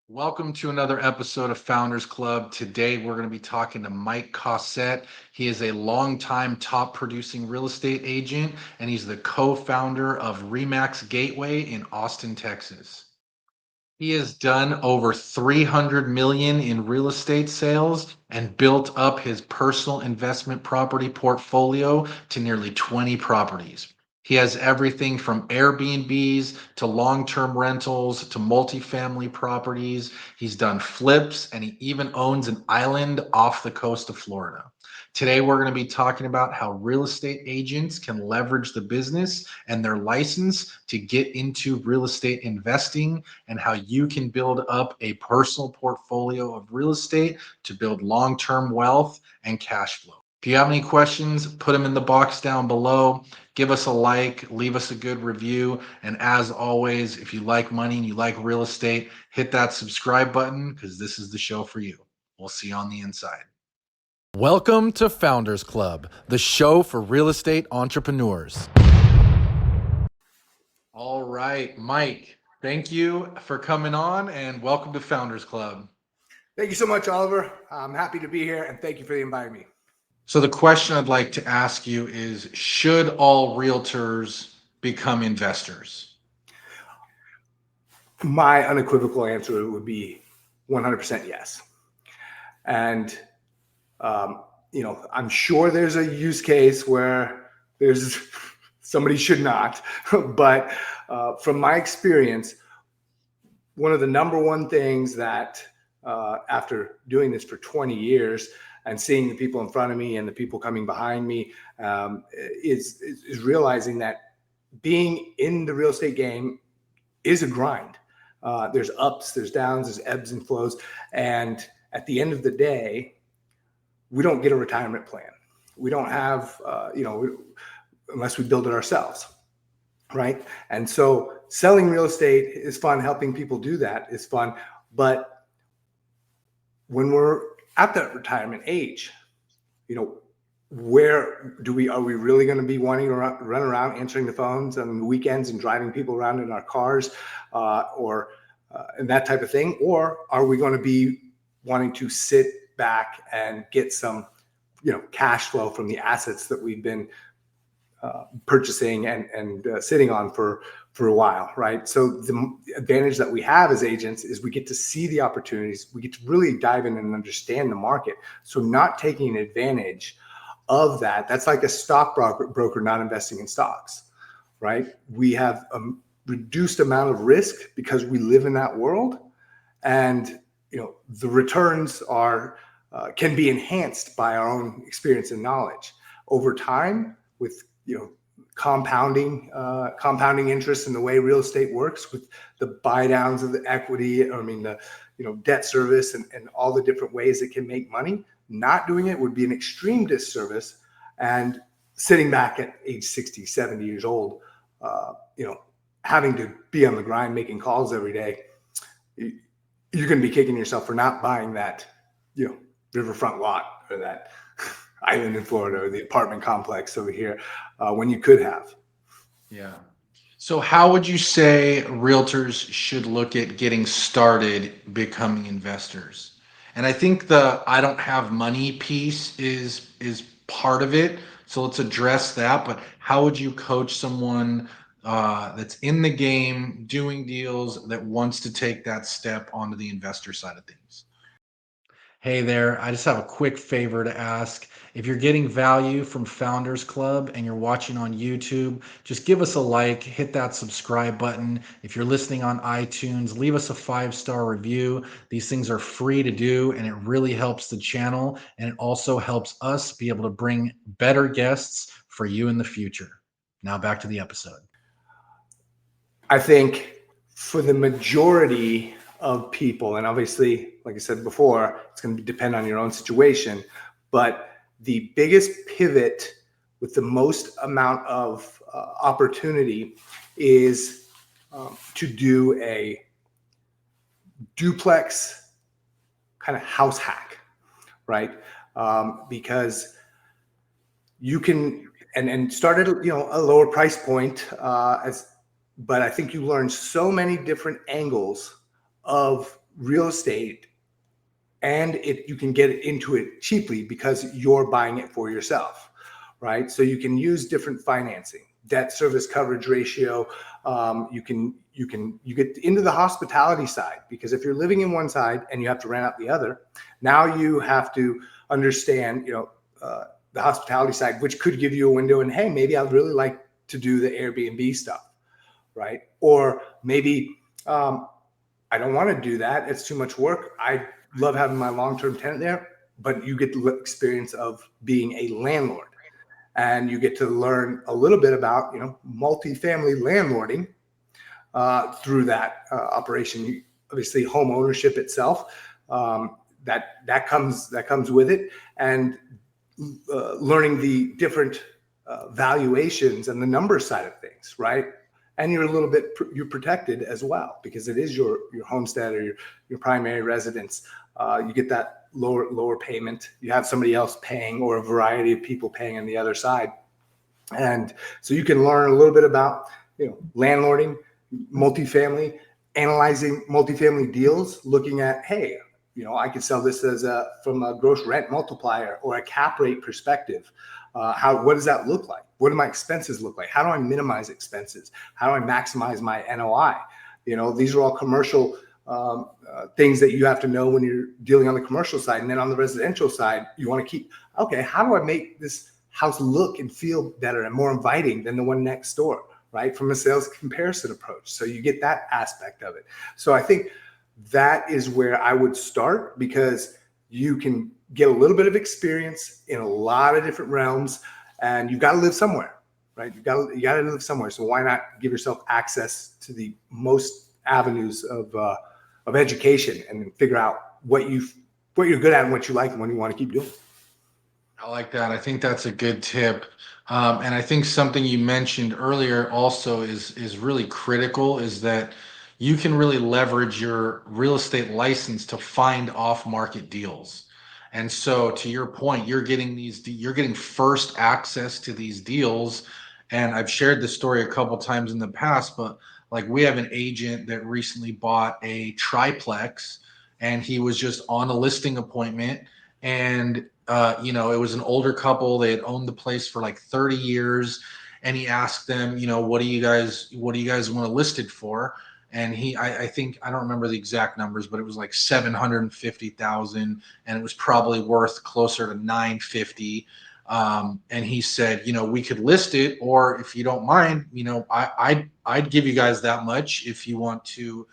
Welcome to another episode of Founders Club. Today we're going to be talking to Mike Cossette. He is a longtime top producing real estate agent, and he's the co-founder of Remax Gateway in Austin, Texas. He has done over 300 million in real estate sales and built up his personal investment property portfolio to nearly 20 properties. He has everything from Airbnbs to long-term rentals to multifamily properties. He's done flips and he even owns an island off the coast of Florida. Today, we're going to be talking about how real estate agents can leverage the business and their license to get into real estate investing and how you can build up a personal portfolio of real estate to build long-term wealth and cash flow. If you have any questions, put them in the box down below. Give us a like, leave us a good review. And as always, if you like money and you like real estate, hit that subscribe button because this is the show for you. We'll see you on the inside. Welcome to Founders Club, the show for real estate entrepreneurs. All right, Mike, thank you for coming on and welcome to Founders Club. Thank you so much, Oliver. I'm happy to be here and thank you for inviting me. So the question I'd like to ask you is, should all realtors become investors? My unequivocal answer would be 100% yes. And, I'm sure there's a use case where there's somebody should not, but from my experience, one of the number one things that after doing this for 20 years and seeing the people in front of me and the people coming behind me is realizing that being in the real estate game is a grind. There's ups, there's downs, there's ebbs and flows. And at the end of the day, we don't get a retirement plan. We don't have, unless we build it ourselves, right? And so selling real estate is fun. Helping people do that is fun. But when we're at that retirement age, where are we really going to be wanting to run around answering the phones on the weekends and driving people around in our cars and that type of thing? Or are we going to be wanting to sit back and get some, cash flow from the assets that we've been purchasing and sitting on for a while, right? So the advantage that we have as agents is we get to see the opportunities. We get to really dive in and understand the market. So not taking advantage of that, that's like a stock broker not investing in stocks, right? We have a reduced amount of risk because we live in that world, and the returns are can be enhanced by our own experience and knowledge over time with compounding interest in the way real estate works, with the buy downs of the equity, the debt service and all the different ways it can make money. Not doing it would be an extreme disservice. And sitting back at age 60, 70 years old, having to be on the grind, making calls every day, you're going to be kicking yourself for not buying that, riverfront lot or that island in Florida or the apartment complex over here when you could have. Yeah. So how would you say realtors should look at getting started becoming investors? And I think the I don't have money piece is part of it. So let's address that. But how would you coach someone that's in the game, doing deals, that wants to take that step onto the investor side of things? Hey there, I just have a quick favor to ask. If you're getting value from Founders Club and you're watching on YouTube, just give us a like, hit that subscribe button. If you're listening on iTunes, leave us a 5-star review. These things are free to do, and it really helps the channel, and it also helps us be able to bring better guests for you in the future. Now back to the episode. I think for the majority of people, and obviously, like I said before, it's going to depend on your own situation, but the biggest pivot with the most amount of opportunity is to do a duplex kind of house hack, right? Because you can and start at a lower price point, but I think you learn so many different angles of real estate, and you can get into it cheaply because you're buying it for yourself, right? So you can use different financing, debt service coverage ratio. You get into the hospitality side, because if you're living in one side and you have to rent out the other, now you have to understand, the hospitality side, which could give you a window. And hey, maybe I'd really like to do the Airbnb stuff, right? Or maybe I don't want to do that. It's too much work. I love having my long-term tenant there, but you get the experience of being a landlord, and you get to learn a little bit about, multifamily landlording through that operation. Obviously, home ownership itself, that comes with it, and learning the different valuations and the number side of things, right? And you're protected as well, because it is your homestead or your primary residence. You get that lower payment. You have somebody else paying, or a variety of people paying on the other side. And so you can learn a little bit about, landlording, multifamily, analyzing multifamily deals, looking at, hey, I could sell this from a gross rent multiplier or a cap rate perspective. What does that look like? What do my expenses look like? How do I minimize expenses? How do I maximize my NOI? These are all commercial things that you have to know when you're dealing on the commercial side. And then on the residential side, you want to keep, okay, how do I make this house look and feel better and more inviting than the one next door, right? From a sales comparison approach. So you get that aspect of it. So I think that is where I would start, because you can get a little bit of experience in a lot of different realms, and you've got to live somewhere, right? You got to live somewhere. So why not give yourself access to the most avenues of education, and figure out what you're good at and what you like and what you want to keep doing. I like that. I think that's a good tip. And I think something you mentioned earlier also is really critical, is that you can really leverage your real estate license to find off-market deals. And so to your point, you're getting first access to these deals. And I've shared this story a couple times in the past, but like, we have an agent that recently bought a triplex, and he was just on a listing appointment, and it was an older couple. They had owned the place for like 30 years. And he asked them, what do you guys want to list it for? And I think, I don't remember the exact numbers, but it was like 750,000, and it was probably worth closer to 950. And he said, we could list it, or if you don't mind, I'd give you guys that much. If you want to,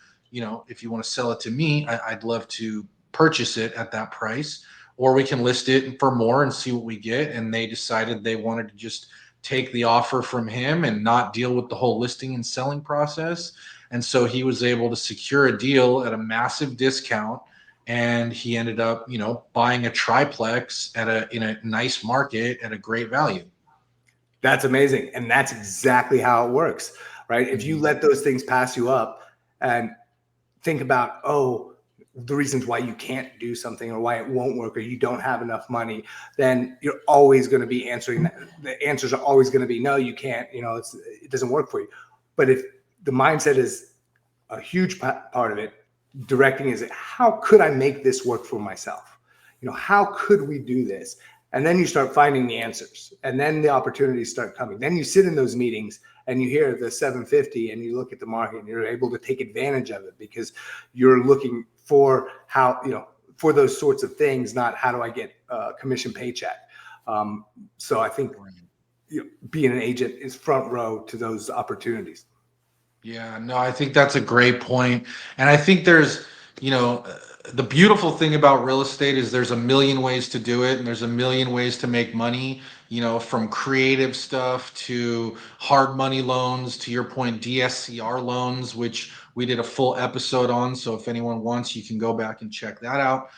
sell it to me, I'd love to purchase it at that price, or we can list it for more and see what we get. And they decided they wanted to just take the offer from him and not deal with the whole listing and selling process. And so he was able to secure a deal at a massive discount, and he ended up, buying a triplex in a nice market at a great value. That's amazing. And that's exactly how it works, right? If you let those things pass you up and think about, the reasons why you can't do something, or why it won't work, or you don't have enough money, then you're always going to be answering that. The answers are always going to be, no, you can't, it doesn't work for you. But if the mindset is a huge part of it, directing is, how could I make this work for myself? How could we do this? And then you start finding the answers, and then the opportunities start coming. Then you sit in those meetings and you hear the 750, and you look at the market, and you're able to take advantage of it, because you're looking for for those sorts of things, not how do I get a commission paycheck. So I think being an agent is front row to those opportunities. Yeah, no, I think that's a great point. And I think there's, the beautiful thing about real estate is there's a million ways to do it, and there's a million ways to make money, from creative stuff to hard money loans, to your point, DSCR loans, which we did a full episode on. So if anyone wants, you can go back and check that out.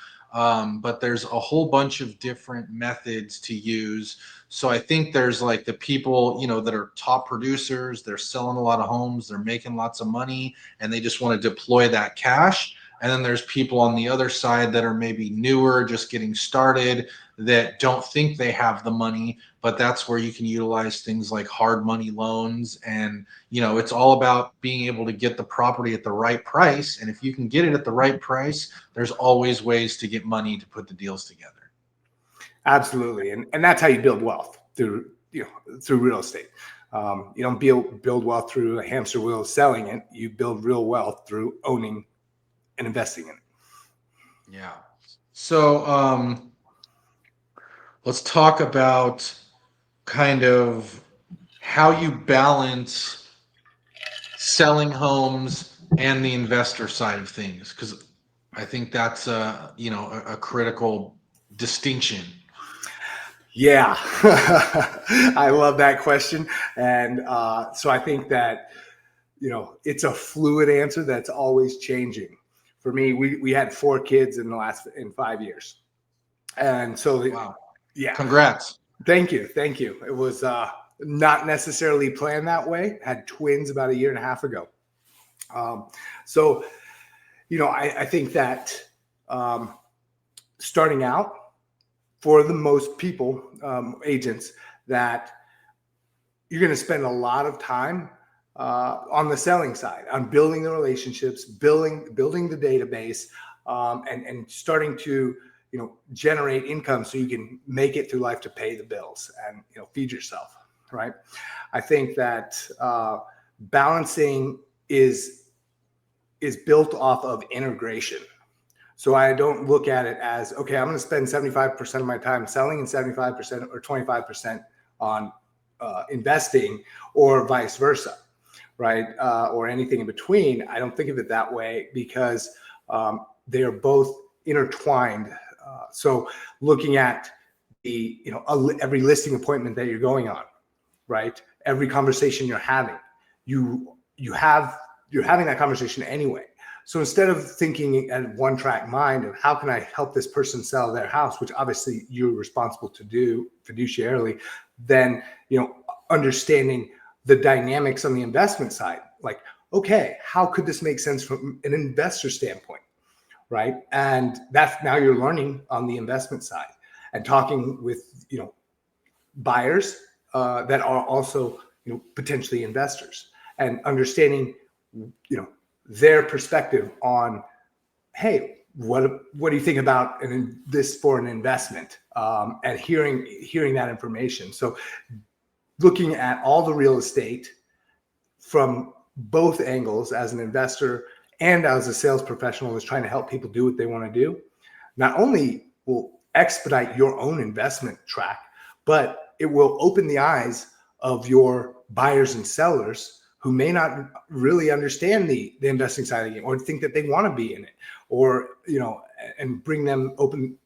But there's a whole bunch of different methods to use. So I think there's like the people, that are top producers, they're selling a lot of homes, they're making lots of money, and they just want to deploy that cash. And then there's people on the other side that are maybe newer, just getting started. that don't think they have the money, but that's where you can utilize things like hard money loans. And, it's all about being able to get the property at the right price. And if you can get it at the right price, there's always ways to get money to put the deals together. Absolutely. And that's how you build wealth through real estate. You don't build wealth through a hamster wheel of selling it. You build real wealth through owning and investing in it. Yeah. So let's talk about kind of how you balance selling homes and the investor side of things, because I think that's a critical distinction. Yeah, I love that question. And so I think that, it's a fluid answer that's always changing. For me, we had 4 kids in 5 years. And so, Wow. yeah, Congrats. thank you. It was not necessarily planned that way. Had twins about 1.5 years ago. So, I think that starting out, for the most people, agents, that you're going to spend a lot of time on the selling side, on building the relationships, building the database, and starting to generate income so you can make it through life to pay the bills and feed yourself. Right? I think that balancing is built off of integration. So I don't look at it as, okay, I'm going to spend 75% of my time selling and 75% or 25% on investing, or vice versa, right? Or anything in between. I don't think of it that way, because they are both intertwined. So looking at the, every listing appointment that you're going on, right? Every conversation you're having, you're having that conversation anyway. So instead of thinking at one track mind of how can I help this person sell their house, which obviously you're responsible to do fiduciarily, then, understanding the dynamics on the investment side, like, okay, how could this make sense from an investor standpoint, right? And that's, now you're learning on the investment side and talking with, buyers that are also, potentially investors, and understanding, their perspective on, hey, what do you think about this for an investment? And hearing that information. So looking at all the real estate from both angles, as an investor and as a sales professional is trying to help people do what they want to do, not only will expedite your own investment track, but it will open the eyes of your buyers and sellers who may not really understand the investing side of the game, or think that they want to be in it, or, and bring them open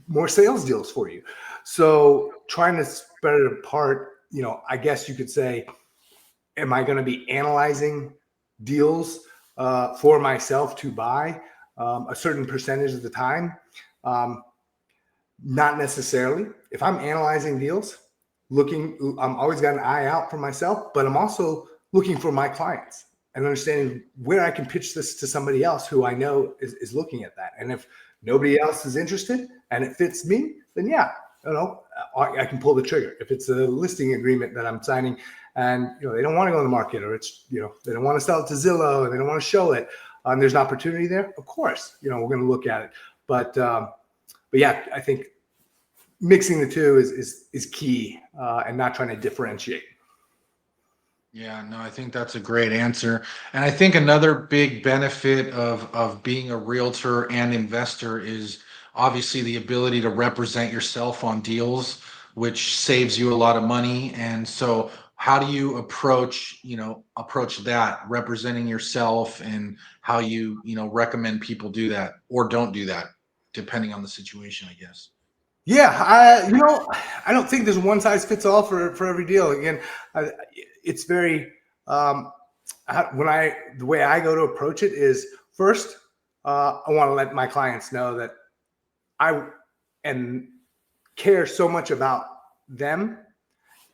more sales deals for you. So trying to spread it apart, I guess you could say, am I going to be analyzing deals for myself to buy a certain percentage of the time? Not necessarily. If I'm analyzing deals, I'm always got an eye out for myself, but I'm also looking for my clients and understanding where I can pitch this to somebody else who I know is looking at that. And if nobody else is interested and it fits me, then yeah, I can pull the trigger. If it's a listing agreement that I'm signing and they don't want to go on the market, or it's they don't want to sell it to Zillow and they don't want to show it, there's an opportunity there, of course, we're going to look at it. But yeah, I think mixing the two is key, and not trying to differentiate. Yeah, no, I think that's a great answer. And I think another big benefit of being a realtor and investor is obviously the ability to represent yourself on deals, which saves you a lot of money. And so how do you approach that, representing yourself, and how you recommend people do that or don't do that, depending on the situation, I guess. Yeah, I don't think there's one size fits all for every deal. Again, it's very the way I go to approach it is, first, I want to let my clients know that I care so much about them,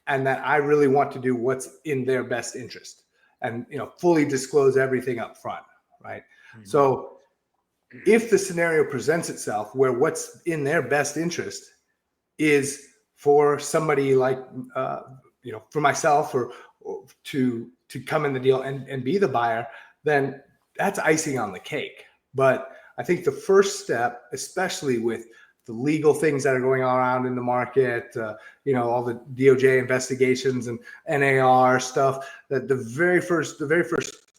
and that I really want to do what's in their best interest, and fully disclose everything up front, right? Mm-hmm. So if the scenario presents itself where what's in their best interest is for somebody like, for myself or to come in the deal and be the buyer, then that's icing on the cake. But I think the first step, especially with the legal things that are going on around in the market, all the DOJ investigations and NAR stuff, that the very first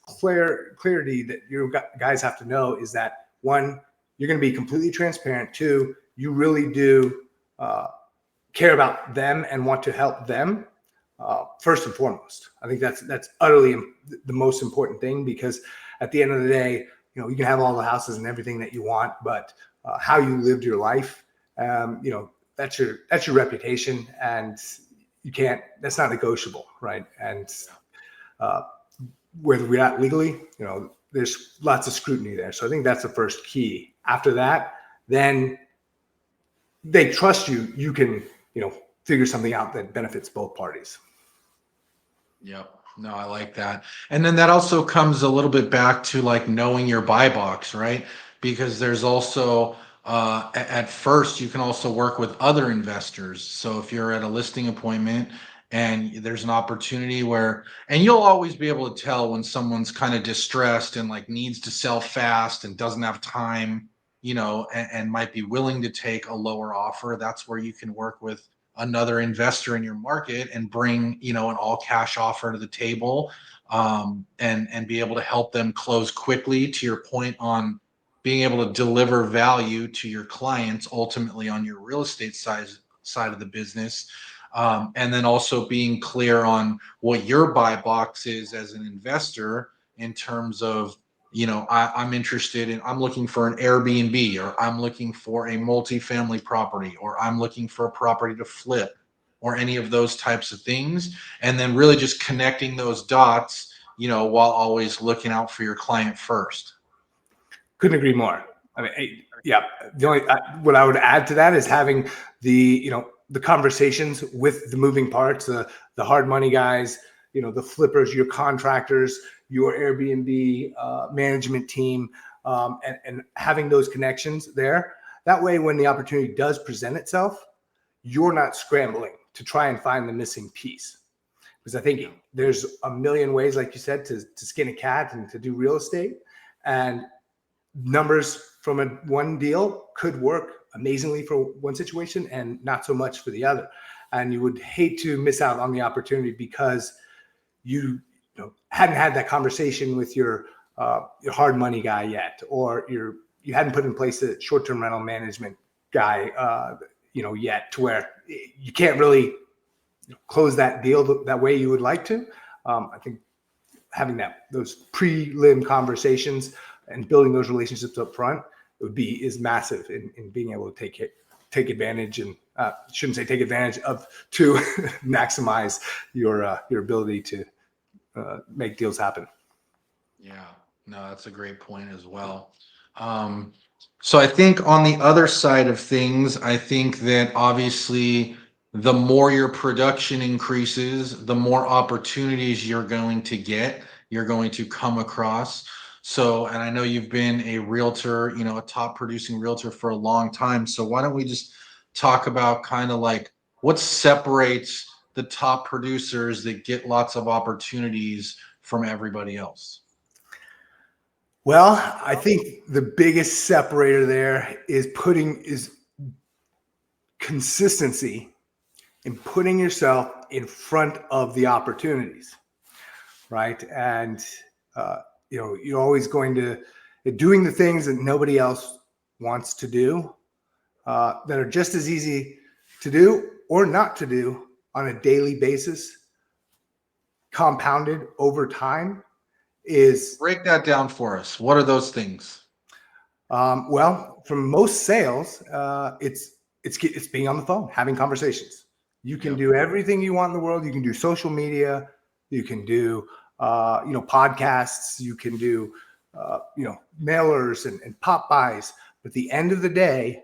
clarity that you guys have to know is that, one, you're going to be completely transparent. Two, you really do care about them and want to help them. First and foremost, I think that's utterly the most important thing, because at the end of the day, you can have all the houses and everything that you want, but how you lived your life, that's your reputation, and that's not negotiable, right? And where we're at legally, there's lots of scrutiny there. So I think that's the first key. After that, then they trust you. You can, figure something out that benefits both parties. Yep. No, I like that. And then that also comes a little bit back to like knowing your buy box, right? Because there's also, at first, you can also work with other investors. So if you're at a listing appointment and there's an opportunity and you'll always be able to tell when someone's kind of distressed and like needs to sell fast and doesn't have time, and might be willing to take a lower offer. That's where you can work with another investor in your market and bring, an all cash offer to the table, and be able to help them close quickly, to your point on being able to deliver value to your clients ultimately on your real estate side of the business. And then also being clear on what your buy box is as an investor, in terms of, I'm looking for an Airbnb, or I'm looking for a multifamily property, or I'm looking for a property to flip, or any of those types of things. And then really just connecting those dots, while always looking out for your client first. Couldn't agree more. I mean, yeah. The only what I would add to that is having the conversations with the moving parts, the hard money guys, the flippers, your contractors, your Airbnb management team, and having those connections there. That way, when the opportunity does present itself, you're not scrambling to try and find the missing piece. Because I think there's a million ways, like you said, to skin a cat and to do real estate. And numbers from one deal could work amazingly for one situation and not so much for the other. And you would hate to miss out on the opportunity because you hadn't had that conversation with your hard money guy yet, or you hadn't put in place a short-term rental management guy yet, to where you can't really close that deal that way you would like to. I think having those prelim conversations and building those relationships up front is massive in being able to take advantage, and shouldn't say take advantage of, to maximize your ability to make deals happen. Yeah, no, that's a great point as well. So I think on the other side of things, I think that obviously the more your production increases, the more opportunities you're going to come across. So, and I know you've been a realtor, a top producing realtor for a long time. So why don't we just talk about kind of like what separates the top producers that get lots of opportunities from everybody else? Well, I think the biggest separator there is consistency in putting yourself in front of the opportunities, right? And you're always going to doing the things that nobody else wants to do, that are just as easy to do or not to do on a daily basis, compounded over time. Break that down for us. What are those things? Well, for most sales, it's being on the phone, having conversations. You can do everything you want in the world. You can do social media. You can do podcasts. You can do mailers and pop buys. But at the end of the day,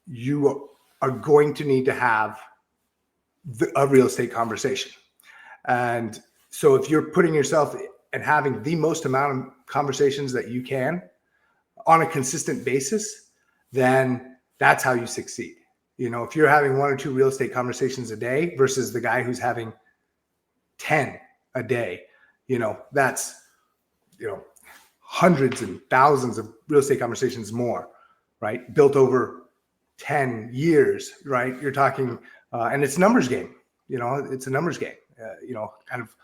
you are going to need to have a real estate conversation. And so if you're putting yourself and having the most amount of conversations that you can on a consistent basis, then that's how you succeed. if you're having 1 or 2 real estate conversations a day versus the guy who's having 10 a day, that's, hundreds and thousands of real estate conversations more, right? Built over 10 years, right? You're talking, and it's a numbers game, it's a numbers game, kind of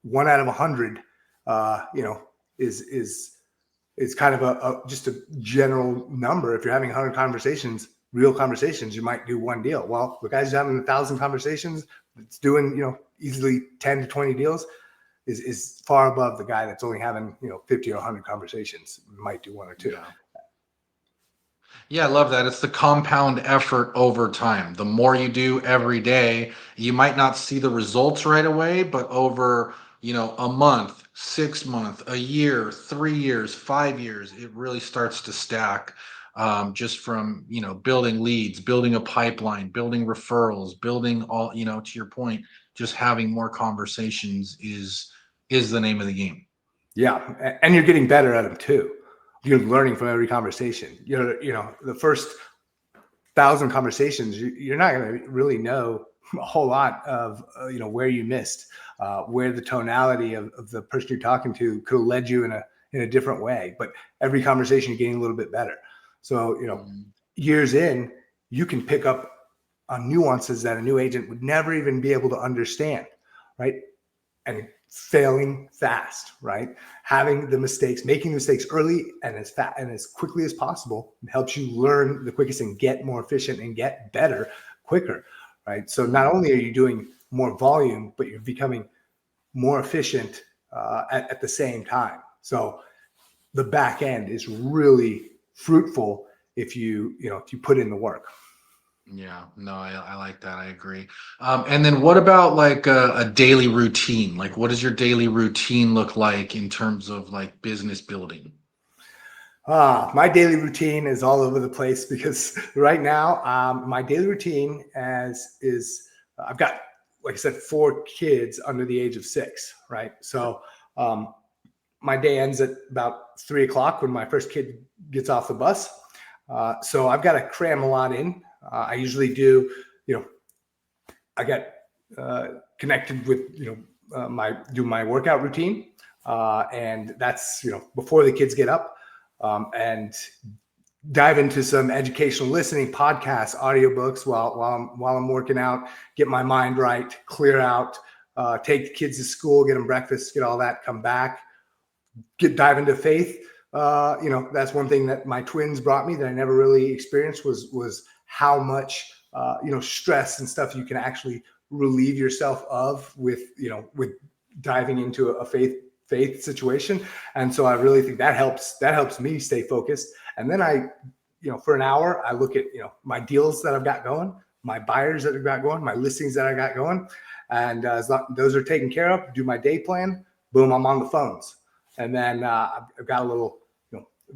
1 out of 100, is kind of just a general number. If you're having 100 conversations, real conversations, you might do 1 deal. Well, the guy's having 1,000 conversations, it's doing, easily 10 to 20 deals, is far above the guy that's only having 50 or 100 conversations, might do 1 or 2. Yeah, I love that. It's the compound effort over time. The more you do every day, you might not see the results right away, but over, a month, 6 months, a year, 3 years, 5 years, it really starts to stack. Just from, building leads, building a pipeline, building referrals, building all, to your point, just having more conversations is the name of the game. Yeah, and you're getting better at them too. You're learning from every conversation. The first 1,000 conversations, you're not going to really know a whole lot of where you missed, where the tonality of the person you're talking to could have led you in a different way. But every conversation, you're getting a little bit better. So years in, you can pick up on nuances that a new agent would never even be able to understand, right? And failing fast, right? Having the mistakes, making mistakes early and as fast and as quickly as possible helps you learn the quickest and get more efficient and get better quicker, right? So not only are you doing more volume, but you're becoming more efficient at the same time. So the back end is really fruitful if you put in the work. Yeah, no, I like that. I agree. And then what about like a daily routine? Like, what does your daily routine look like in terms of like business building? My daily routine is all over the place because right now, my daily routine is I've got, like I said, 4 kids under the age of 6, right? So my day ends at about 3 o'clock when my first kid gets off the bus. So I've got to cram a lot in. I usually do, I get connected with, my workout routine. And that's, before the kids get up, and dive into some educational listening, podcasts, audiobooks while I'm working out, get my mind right, clear out, take the kids to school, get them breakfast, get all that, come back, dive into faith. That's one thing that my twins brought me that I never really experienced was how much, stress and stuff you can actually relieve yourself of with diving into a faith situation. And so I really think that helps me stay focused. And then I, for an hour, I look at, my deals that I've got going, my buyers that I've got going, my listings that I got going. And as those are taken care of, do my day plan, boom, I'm on the phones. And then I've got a little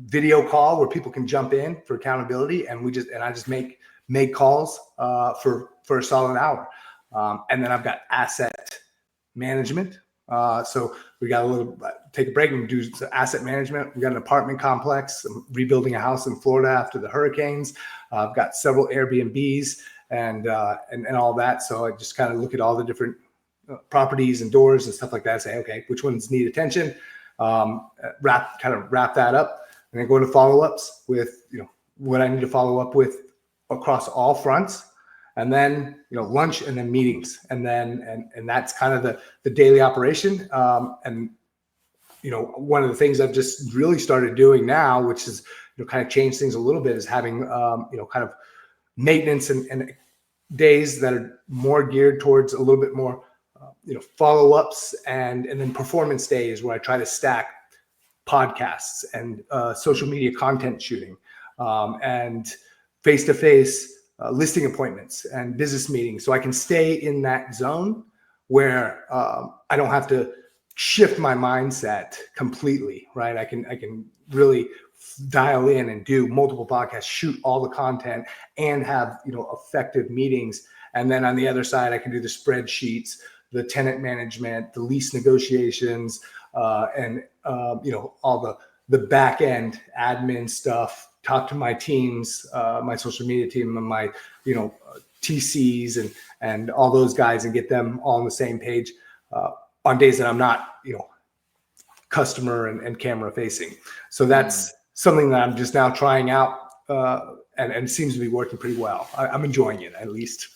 video call where people can jump in for accountability, and I just make calls for a solid hour. And then I've got asset management. So we got a little take a break and do asset management. We got an apartment complex. I'm rebuilding a house in Florida after the hurricanes. I've got several Airbnbs and all that. So I just kind of look at all the different properties and doors and stuff like that. Say, okay, which ones need attention? Wrap that up, and then go into follow-ups with what I need to follow up with across all fronts. And then lunch, and then meetings, and then and that's kind of the daily operation. And one of the things I've just really started doing now, which is kind of changed things a little bit, is having kind of maintenance and days that are more geared towards a little bit more follow-ups, and then performance days where I try to stack podcasts and social media content shooting, and face-to-face listing appointments and business meetings, so I can stay in that zone where I don't have to shift my mindset completely, right? I can really dial in and do multiple podcasts, shoot all the content, and have effective meetings. And then on the other side, I can do the spreadsheets, the tenant management, the lease negotiations, and all the back end admin stuff, talk to my teams, my social media team, and my TCs and all those guys, and get them all on the same page on days that I'm not customer and camera facing. So that's something that I'm just now trying out, and it seems to be working pretty well. I'm enjoying it, at least.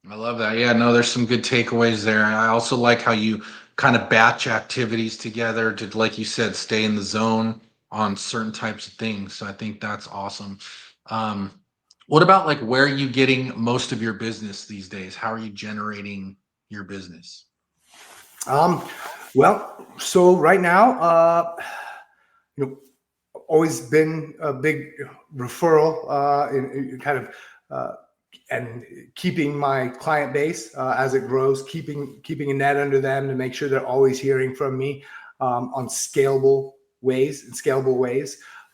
I love that. Yeah, no, there's some good takeaways there. And I also like how you kind of batch activities together to, like you said, stay in the zone on certain types of things. So I think that's awesome. Um, what about like where are you getting most of your business these days? How are you generating your business? Well, so right now, always been a big referral in kind of and keeping my client base as it grows, keeping a net under them to make sure they're always hearing from me on scalable ways,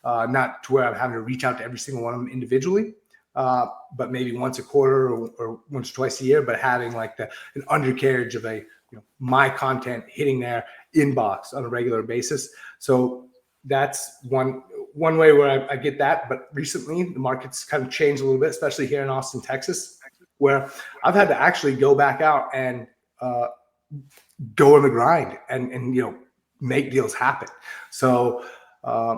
not to where I'm having to reach out to every single one of them individually, but maybe once a quarter or once or twice a year, but having like an undercarriage of my content hitting their inbox on a regular basis. So that's one way where I get that. But recently the market's kind of changed a little bit, especially here in Austin, Texas, where I've had to actually go back out and go on the grind and make deals happen. So I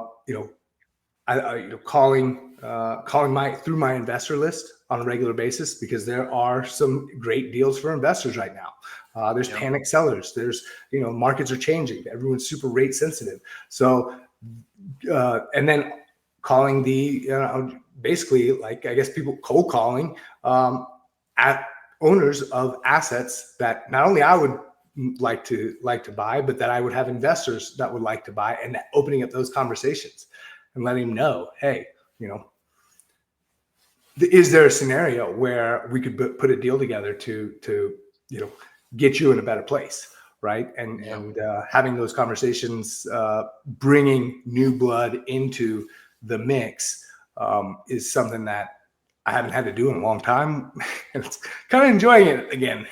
calling through my investor list on a regular basis, because there are some great deals for investors right now. There's panic sellers. There's markets are changing. Everyone's super rate sensitive. So and then calling basically, like, I guess people cold calling at owners of assets that not only I would like to buy, but that I would have investors that would like to buy, and opening up those conversations and letting them know, hey, is there a scenario where we could put a deal together to get you in a better place, right? And having those conversations, bringing new blood into the mix, is something that I haven't had to do in a long time, and it's kind of enjoying it again.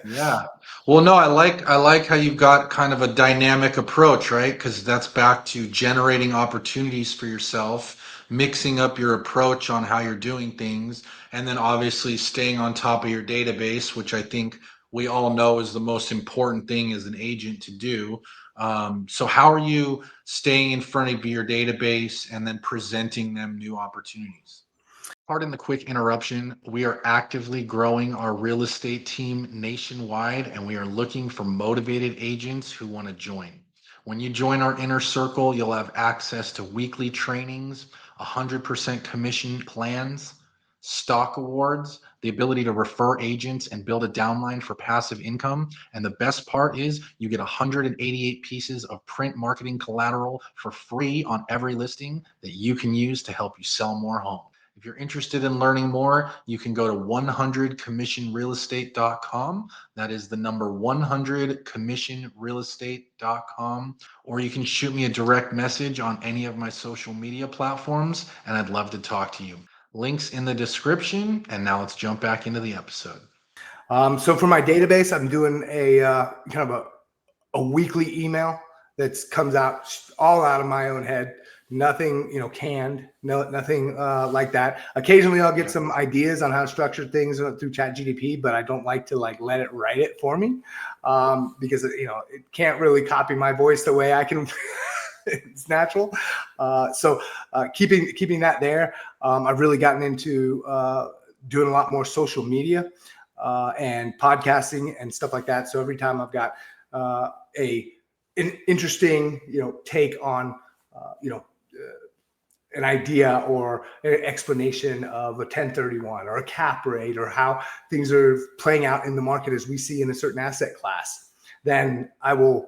Yeah. Well, no, I like how you've got kind of a dynamic approach, right? Because that's back to generating opportunities for yourself, mixing up your approach on how you're doing things, and then obviously staying on top of your database, which I think we all know is the most important thing as an agent to do. So how are you staying in front of your database and then presenting them new opportunities? Pardon the quick interruption. We are actively growing our real estate team nationwide, and we are looking for motivated agents who want to join. When you join our inner circle, you'll have access to weekly trainings, 100% commission plans, stock awards, the ability to refer agents and build a downline for passive income. And the best part is you get 188 pieces of print marketing collateral for free on every listing that you can use to help you sell more homes. If you're interested in learning more, you can go to 100commissionrealestate.com. That is the number 100commissionrealestate.com. Or you can shoot me a direct message on any of my social media platforms, and I'd love to talk to you. Links in the description. And now let's jump back into the episode. So for my database, I'm doing a kind of a weekly email that comes out all out of my own head. Nothing, canned, nothing like that. Occasionally I'll get some ideas on how to structure things through ChatGPT, but I don't like to let it write it for me, because it can't really copy my voice the way I can. It's natural. So keeping that there. I've really gotten into doing a lot more social media and podcasting and stuff like that. So every time I've got an interesting take on an idea or an explanation of a 1031 or a cap rate or how things are playing out in the market as we see in a certain asset class, then I will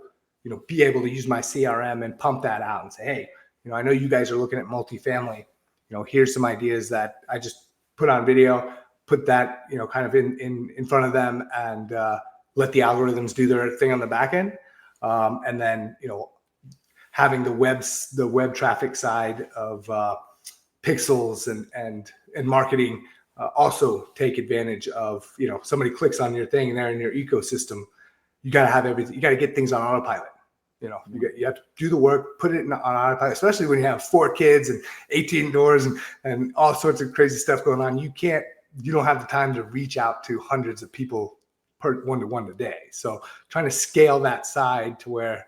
be able to use my CRM and pump that out and say, hey, I know you guys are looking at multifamily. Here's some ideas that I just put on video, put that kind of in front of them, and let the algorithms do their thing on the back end, and then having the web traffic side of pixels and marketing also take advantage of, somebody clicks on your thing and they're in your ecosystem. You got to have everything. You got to get things on autopilot. You have to do the work, put it on autopilot, especially when you have 4 kids and 18 doors and all sorts of crazy stuff going on. You don't have the time to reach out to hundreds of people per one-to-one a day. So trying to scale that side to where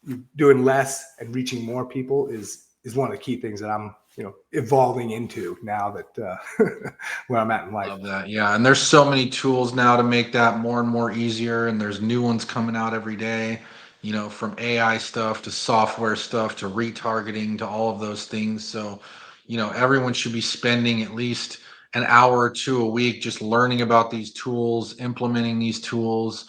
you're doing less and reaching more people is one of the key things that I'm, evolving into now that where I'm at in life. Love that. Yeah. And there's so many tools now to make that more and more easier. And there's new ones coming out every day, from AI stuff to software stuff to retargeting to all of those things. So, everyone should be spending at least an hour or two a week just learning about these tools, implementing these tools.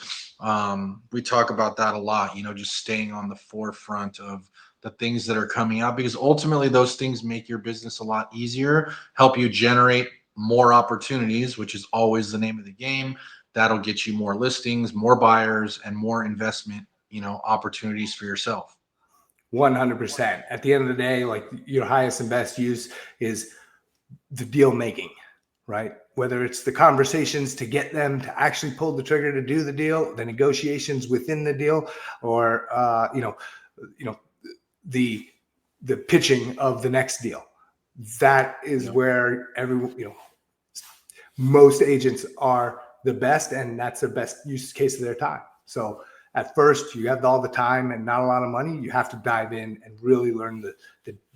We talk about that a lot, just staying on the forefront of the things that are coming out, because ultimately those things make your business a lot easier, help you generate more opportunities, which is always the name of the game. That'll get you more listings, more buyers, and more investment, opportunities for yourself. 100%. At the end of the day, like, your highest and best use is the deal making, right? Whether it's the conversations to get them to actually pull the trigger to do the deal, the negotiations within the deal, or the pitching of the next deal. That is where most agents are the best, and that's the best use case of their time. So at first, you have all the time and not a lot of money. You have to dive in and really learn the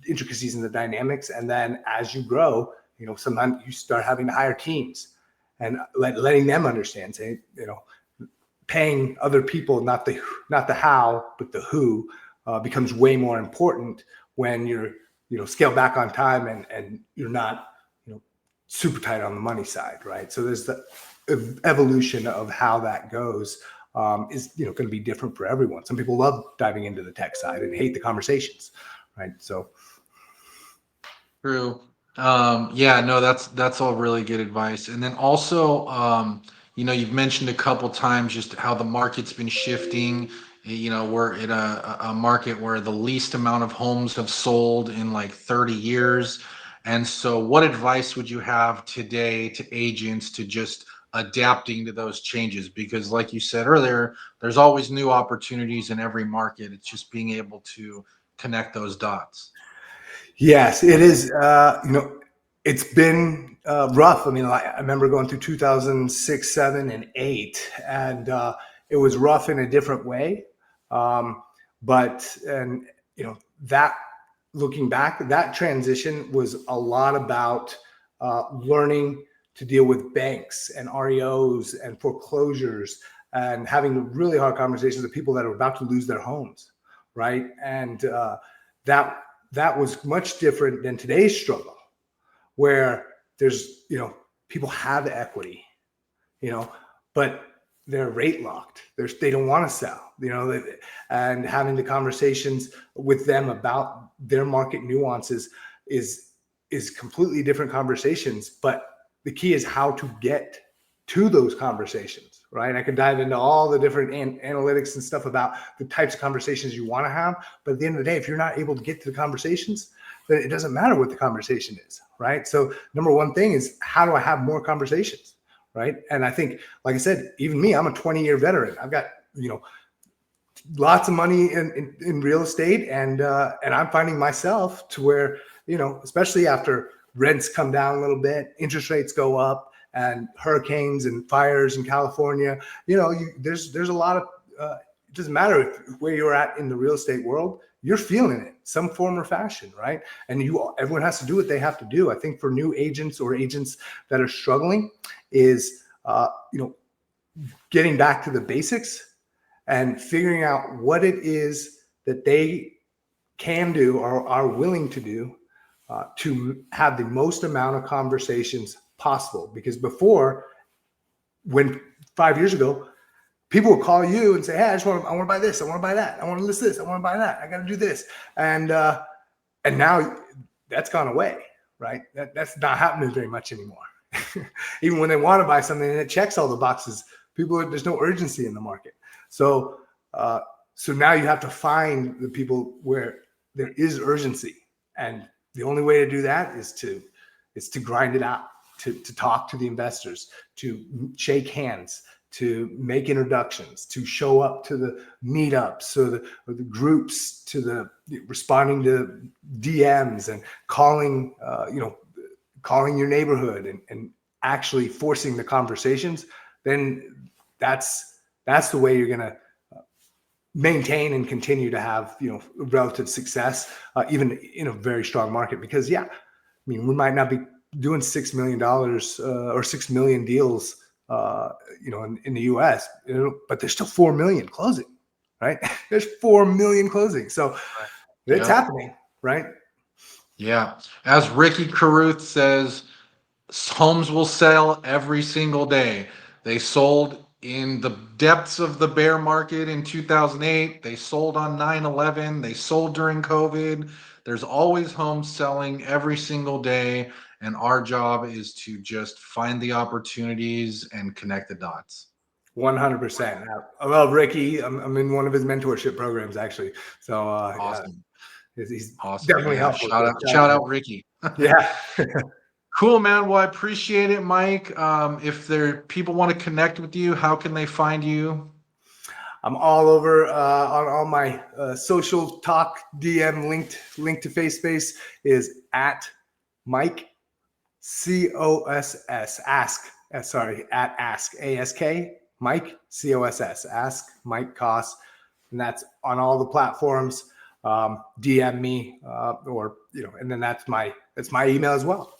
intricacies and the dynamics. And then as you grow, sometimes you start having to hire teams and letting them understand, paying other people, not the how, but the who, becomes way more important when you're, scale back on time and you're not, super tight on the money side, right? So there's the evolution of how that goes. Is going to be different for everyone. Some people love diving into the tech side and hate the conversations, right? So True. Yeah, no, that's all really good advice. And then also, you've mentioned a couple times just how the market's been shifting. We're in a market where the least amount of homes have sold in like 30 years. And so what advice would you have today to agents to just adapting to those changes? Because like you said earlier, there's always new opportunities in every market. It's just being able to connect those dots. yes, it is. It's been rough. I mean, I remember going through 2006, 7, and 8, and it was rough in a different way. And that, looking back, that transition was a lot about learning to deal with banks and REOs and foreclosures and having really hard conversations with people that are about to lose their homes, right? And that was much different than today's struggle, where there's, people have equity, but they're rate locked. They don't want to sell, and having the conversations with them about their market nuances is completely different conversations. But the key is how to get to those conversations, right? I could dive into all the different analytics and stuff about the types of conversations you want to have. But at the end of the day, if you're not able to get to the conversations, then it doesn't matter what the conversation is, right? So number one thing is, how do I have more conversations, right? And I think, like I said, even me, I'm a 20-year veteran. I've got, lots of money in real estate, and I'm finding myself to where, especially after rents come down a little bit, interest rates go up, and hurricanes and fires in California, there's a lot of, it doesn't matter where you're at in the real estate world, you're feeling it some form or fashion, right? And everyone has to do what they have to do. I think for new agents or agents that are struggling is, getting back to the basics and figuring out what it is that they can do or are willing to do to have the most amount of conversations possible. Because before, when 5 years ago, people would call you and say, "Hey, I want to buy this. I want to buy that. I want to list this. I want to buy that. I got to do this." And now that's gone away, right? That's not happening very much anymore. Even when they want to buy something and it checks all the boxes, there's no urgency in the market. So now you have to find the people where there is urgency, and the only way to do that is to grind it out, to talk to the investors, to shake hands, to make introductions, to show up to the meetups or the groups, to the responding to DMs and calling, calling your neighborhood and actually forcing the conversations, then that's the way you're going to maintain and continue to have, relative success, even in a very strong market. Because we might not be doing $6 million or 6 million deals, in the US, but there's still 4 million closing, right? There's 4 million closing. So it's happening, right? Yeah. As Ricky Carruth says, homes will sell every single day. They sold in the depths of the bear market in 2008. They sold on 9/11. They sold during COVID. There's always homes selling every single day. And our job is to just find the opportunities and connect the dots. 100%. I love Ricky. I'm in one of his mentorship programs, actually. So Awesome. he's Awesome. definitely Yeah. helpful. Shout out Ricky. Yeah. Cool, man. Well, I appreciate it, Mike. If people want to connect with you, how can they find you? I'm all over on all my social talk DM link to FaceSpace is at Mike COSS at ask ASK Mike COSS ask Mike Coss, and that's on all the platforms. DM me or and then that's my email as well.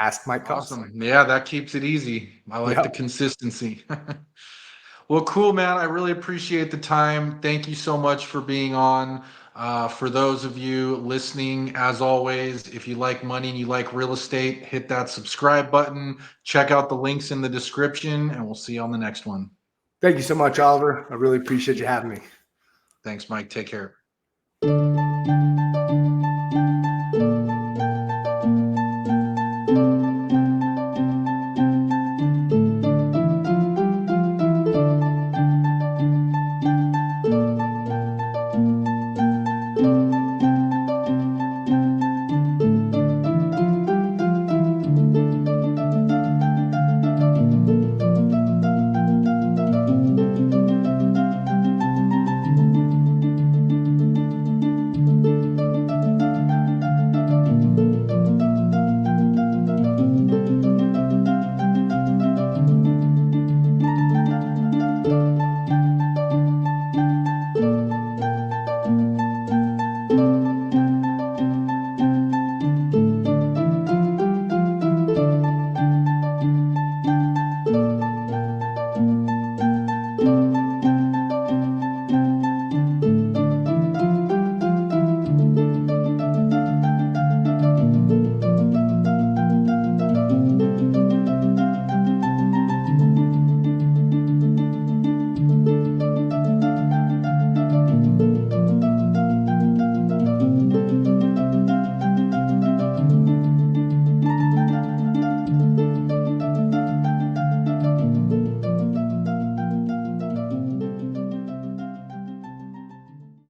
Ask Mike Coss. Awesome. Yeah, that keeps it easy. I like the Yep. consistency. Well, cool, man. I really appreciate the time. Thank you so much for being on. For those of you listening, as always, if you like money and you like real estate, hit that subscribe button. Check out the links in the description, and we'll see you on the next one. Thank you so much, Oliver. I really appreciate you having me. Thanks, Mike. Take care.